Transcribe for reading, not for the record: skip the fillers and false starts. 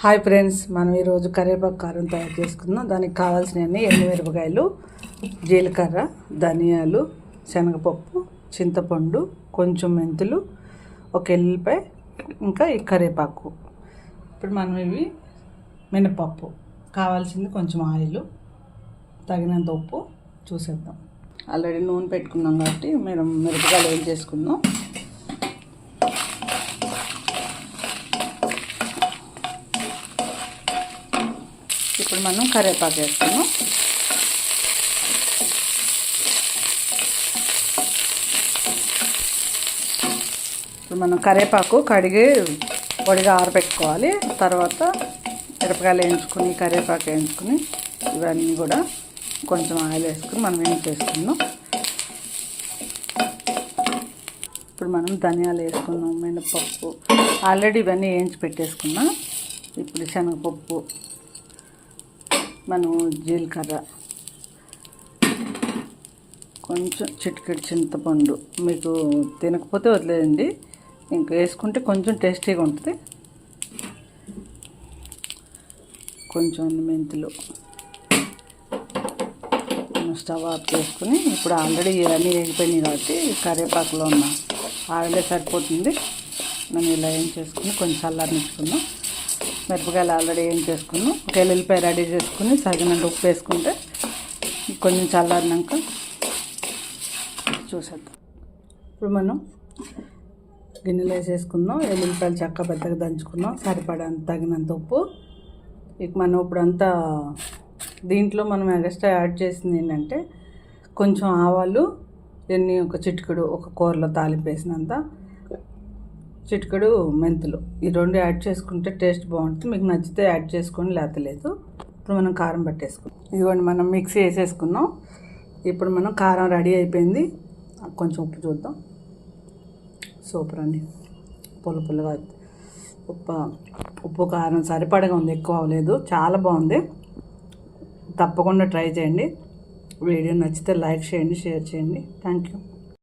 Hi friends, మనం ఈరోజు కరివేపాకు కారం తయారు చేసుకుందాం. దానికి కావాల్సినవన్నీ ఎండుమిరపకాయలు, జీలకర్ర, ధనియాలు, శనగపప్పు, చింతపండు, కొంచెం మెంతులు, ఒక ఎల్లిపాయ, ఇంకా ఈ కరివేపాకు. ఇప్పుడు మనం ఇవి మినపప్పు కావాల్సింది, కొంచెం ఆయిల్, తగినంత ఉప్పు చూసేద్దాం. ఆల్రెడీ నూనె పెట్టుకున్నాం కాబట్టి మనం మిరపకాయలు ఏం చేసుకుందాం. ఇప్పుడు మనం కరివేపాకు వేసుకున్నాం. ఇప్పుడు మనం కరివేపాకు కడిగి పొడిగా ఆరబెట్టుకోవాలి. తర్వాత మిరపకాయలు వేయించుకుని, కరివేపాకు వేయించుకుని, ఇవన్నీ కూడా కొంచెం ఆయిల్ వేసుకుని మనం వేయించేసుకున్నాం. ఇప్పుడు మనం ధనియాలు వేసుకున్నాం, మినపప్పు ఆల్రెడీ ఇవన్నీ వేయించి పెట్టేసుకున్నాం. ఇప్పుడు శనగపప్పు, మనం జీలకర్ర, కొంచెం చిటికెడు చింతపండు, మీకు తినకపోతే వదిలేయండి, ఇంకా వేసుకుంటే కొంచెం టేస్టీగా ఉంటుంది. కొంచెం మెంతులు, స్టవ్ ఆఫ్ చేసుకుని, ఇప్పుడు ఆల్రెడీ ఇవన్నీ వేగిపోయినాయి కాబట్టి కరివేపాకులో ఉన్న ఆయిలే సరిపోతుంది. మనం ఇలా ఏం చేసుకుని కొంచెం చల్లారించుకుందాం. మిరపకాయలు ఆల్రెడీ ఏం చేసుకున్నాం. ఒక ఎల్లిపాయ రెడీ చేసుకుని తగినంత ఉప్పు వేసుకుంటే కొంచెం చల్లారినాక చూసేద్దాం. ఇప్పుడు మనం గిన్నెలో వేసేసుకుందాం. ఎల్లిపాయలు చక్క పెద్దగా దంచుకున్నాం, సరిపడంత తగినంత ఉప్పు. ఇక మనం ఇప్పుడంతా దీంట్లో మనం ఎక్స్ట్రా యాడ్ చేసింది ఏంటంటే కొంచెం ఆవాలు, ఎన్ని ఒక చిటికెడు, ఒక కూరలో తాలింపు వేసినంత చిటికెడు మెంతులు, ఈ రెండు యాడ్ చేసుకుంటే టేస్ట్ బాగుంటుంది. మీకు నచ్చితే యాడ్ చేసుకొని, లేకపోతే లేదు. ఇప్పుడు మనం కారం పట్టేసుకున్నాం. ఇదిగోండి, మనం మిక్సీ వేసేసుకున్నాం. ఇప్పుడు మనం కారం రెడీ అయిపోయింది. కొంచెం ఉప్పు చూద్దాం. సూపర్ అండి, పుల్లగా ఉప్పు కారం సరిపడగా ఉంది, ఎక్కువ అవ్వలేదు, చాలా బాగుంది. తప్పకుండా ట్రై చేయండి. వీడియో నచ్చితే లైక్ చేయండి, షేర్ చేయండి. Thank you.